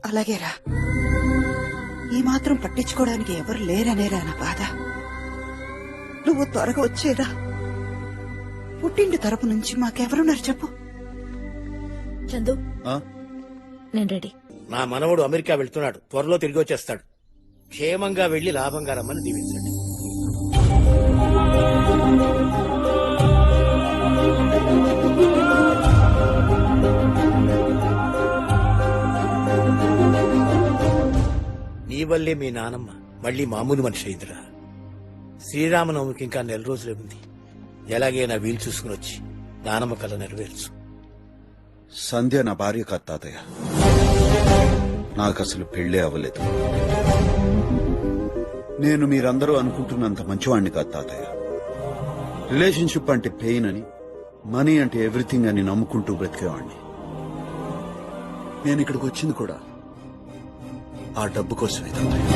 అలాగేరా. ఈ మాత్రం పట్టించుకోవడానికి ఎవరు లేరనేరా నా బాధ. నువ్వు త్వరగా వచ్చేరా. పుట్టింటి తరపు నుంచి మాకెవరున్నారు చెప్పు. చందు, నేను రెడీ. నా మనవడు అమెరికా వెళ్తున్నాడు, త్వరలో తిరిగి వచ్చేస్తాడు. క్షేమంగా వెళ్లి లాభంగా రమ్మని దీవించండి. నీ వల్లే మీ నానమ్మ మళ్లీ మామూలు మనిషి అయిందిరా. శ్రీరామనవమికి ఇంకా 4 రోజులే ఉంది. ఎలాగైనా వీలు చూసుకుని వచ్చి నానమ్మ కళ నెరవేర్చు. సంధ్య నా భార్య కాదు తాతయ్య. నాకు అసలు పెళ్లే అవ్వలేదు. నేను మీరందరూ అనుకుంటున్నంత మంచివాణ్ణి కాదు తాతయ్య. రిలేషన్షిప్ అంటే పెయిన్ అని, మనీ అంటే ఎవ్రీథింగ్ అని నమ్ముకుంటూ బ్రతికేవాణ్ణి. నేను ఇక్కడికి వచ్చింది కూడా ఆ డబ్బు కోసమే తాతయ్య.